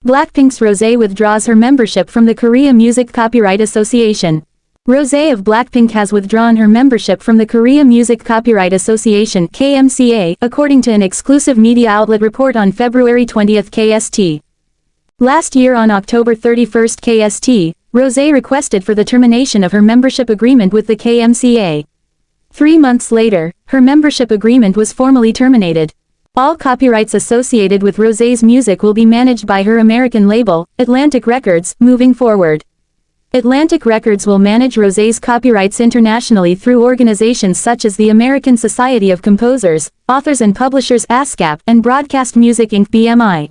Blackpink's Rosé withdraws her membership from the Korea Music Copyright Association. Rosé of Blackpink has withdrawn her membership from the Korea Music Copyright Association (KMCA), according to an exclusive media outlet report on February 20, KST. Last year on October 31, KST, Rosé requested for the termination of her membership agreement with the KMCA. 3 months later, her membership agreement was formally terminated. All copyrights associated with Rosé's music will be managed by her American label, Atlantic Records, moving forward. Atlantic Records will manage Rosé's copyrights internationally through organizations such as the American Society of Composers, Authors and Publishers (ASCAP) and Broadcast Music Inc. (BMI).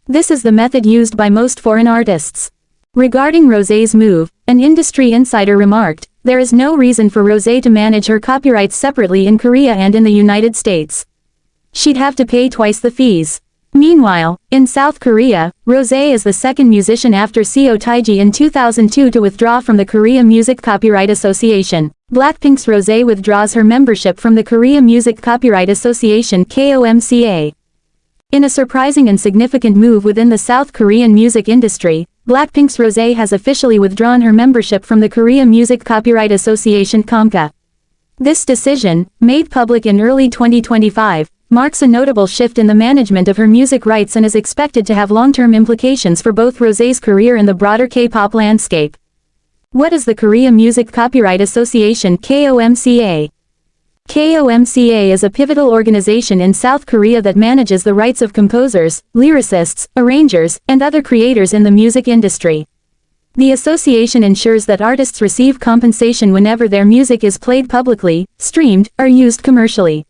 This is the method used by most foreign artists. Regarding Rosé's move, an industry insider remarked, "There is no reason for Rosé to manage her copyrights separately in Korea and in the United States. She'd have to pay twice the fees." Meanwhile, in South Korea, Rosé is the second musician after Seo Taiji in 2002 to withdraw from the Korea Music Copyright Association. Blackpink's Rosé withdraws her membership from the Korea Music Copyright Association (KOMCA). In a surprising and significant move within the South Korean music industry, Blackpink's Rosé has officially withdrawn her membership from the Korea Music Copyright Association (KOMCA). This decision, made public in early 2025, marks a notable shift in the management of her music rights and is expected to have long-term implications for both Rosé's career and the broader K-pop landscape. What is the Korea Music Copyright Association (KOMCA)? KOMCA is a pivotal organization in South Korea that manages the rights of composers, lyricists, arrangers, and other creators in the music industry. The association ensures that artists receive compensation whenever their music is played publicly, streamed, or used commercially.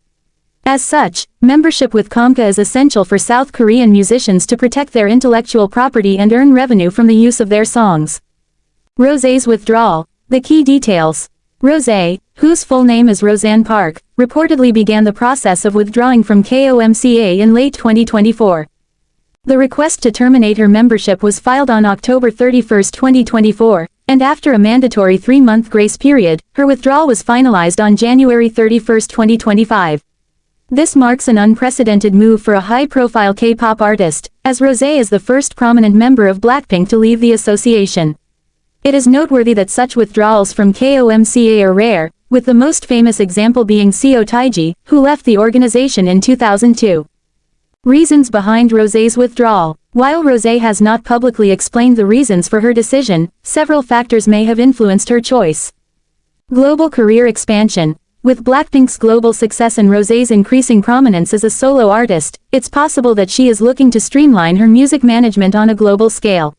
As such, membership with KOMCA is essential for South Korean musicians to protect their intellectual property and earn revenue from the use of their songs. Rosé's withdrawal. The key details. Rosé, whose full name is Roseanne Park, reportedly began the process of withdrawing from KOMCA in late 2024. The request to terminate her membership was filed on October 31, 2024, and after a mandatory 3-month grace period, her withdrawal was finalized on January 31, 2025. This marks an unprecedented move for a high-profile K-pop artist, as Rosé is the first prominent member of Blackpink to leave the association. It is noteworthy that such withdrawals from KOMCA are rare, with the most famous example being Seo Taiji, who left the organization in 2002. Reasons behind Rosé's withdrawal. While Rosé has not publicly explained the reasons for her decision, several factors may have influenced her choice. Global career expansion. With Blackpink's global success and Rosé's increasing prominence as a solo artist, it's possible that she is looking to streamline her music management on a global scale.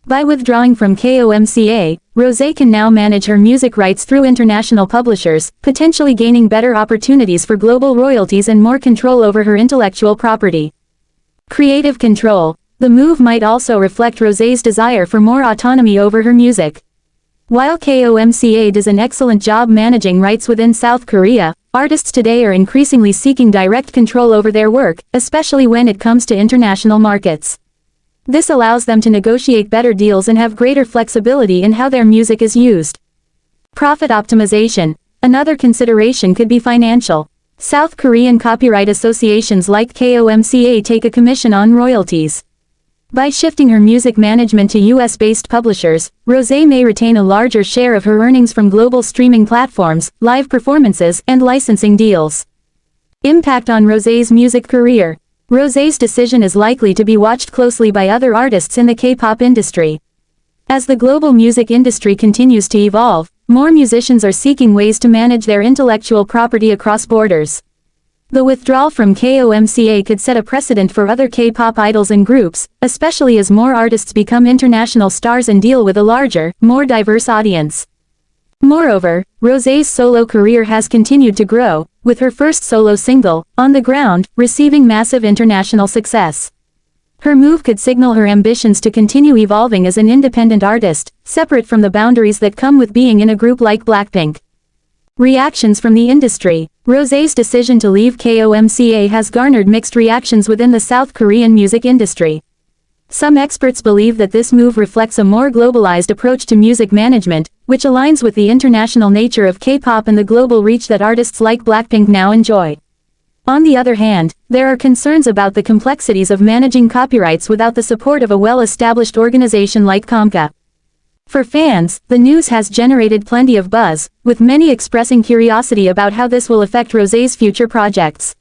By withdrawing from KOMCA, Rosé can now manage her music rights through international publishers, potentially gaining better opportunities for global royalties and more control over her intellectual property. Creative control. The move might also reflect Rosé's desire for more autonomy over her music. While KOMCA does an excellent job managing rights within South Korea, artists today are increasingly seeking direct control over their work, especially when it comes to international markets. This allows them to negotiate better deals and have greater flexibility in how their music is used. Profit optimization. Another consideration could be financial. South Korean copyright associations like KOMCA take a commission on royalties. By shifting her music management to US-based publishers, Rosé may retain a larger share of her earnings from global streaming platforms, live performances, and licensing deals. Impact on Rosé's music career. Rosé's decision is likely to be watched closely by other artists in the K-pop industry. As the global music industry continues to evolve, more musicians are seeking ways to manage their intellectual property across borders. The withdrawal from KOMCA could set a precedent for other K-pop idols and groups, especially as more artists become international stars and deal with a larger, more diverse audience. Moreover, Rosé's solo career has continued to grow, with her first solo single, On the Ground, receiving massive international success. Her move could signal her ambitions to continue evolving as an independent artist, separate from the boundaries that come with being in a group like Blackpink. Reactions from the industry. Rosé's decision to leave KOMCA has garnered mixed reactions within the South Korean music industry. Some experts believe that this move reflects a more globalized approach to music management, which aligns with the international nature of K-pop and the global reach that artists like Blackpink now enjoy. On the other hand, there are concerns about the complexities of managing copyrights without the support of a well-established organization like cant. For fans, the news has generated plenty of buzz, with many expressing curiosity about how this will affect Rosé's future projects.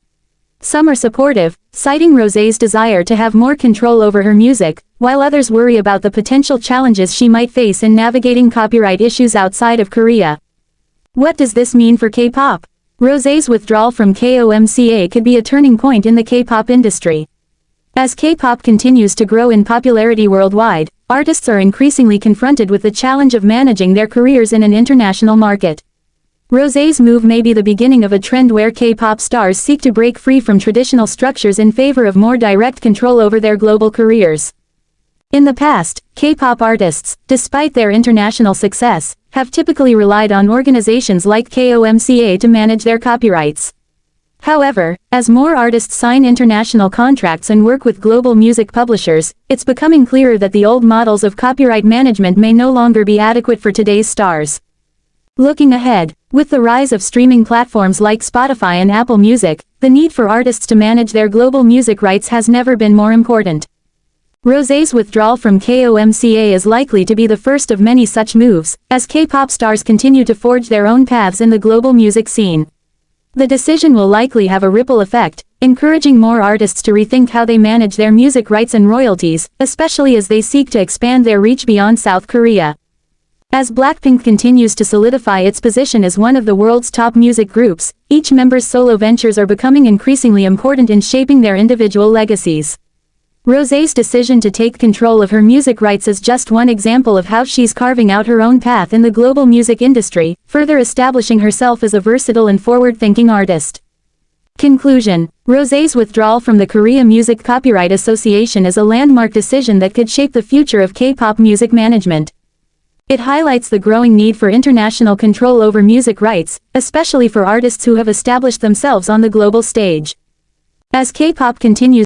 Some are supportive, citing Rosé's desire to have more control over her music, while others worry about the potential challenges she might face in navigating copyright issues outside of Korea. What does this mean for K-pop? Rosé's withdrawal from KOMCA could be a turning point in the K-pop industry. As K-pop continues to grow in popularity worldwide, artists are increasingly confronted with the challenge of managing their careers in an international market. Rosé's move may be the beginning of a trend where K-pop stars seek to break free from traditional structures in favor of more direct control over their global careers. In the past, K-pop artists, despite their international success, have typically relied on organizations like KOMCA to manage their copyrights. However, as more artists sign international contracts and work with global music publishers, it's becoming clearer that the old models of copyright management may no longer be adequate for today's stars. Looking ahead, with the rise of streaming platforms like Spotify and Apple Music, the need for artists to manage their global music rights has never been more important. Rosé's withdrawal from KOMCA is likely to be the first of many such moves, as K-pop stars continue to forge their own paths in the global music scene. The decision will likely have a ripple effect, encouraging more artists to rethink how they manage their music rights and royalties, especially as they seek to expand their reach beyond South Korea. As BLACKPINK continues to solidify its position as one of the world's top music groups, each member's solo ventures are becoming increasingly important in shaping their individual legacies. Rosé's decision to take control of her music rights is just one example of how she's carving out her own path in the global music industry, further establishing herself as a versatile and forward-thinking artist. Conclusion: Rosé's withdrawal from the Korea Music Copyright Association is a landmark decision that could shape the future of K-pop music management. It highlights the growing need for international control over music rights, especially for artists who have established themselves on the global stage. As K-pop continues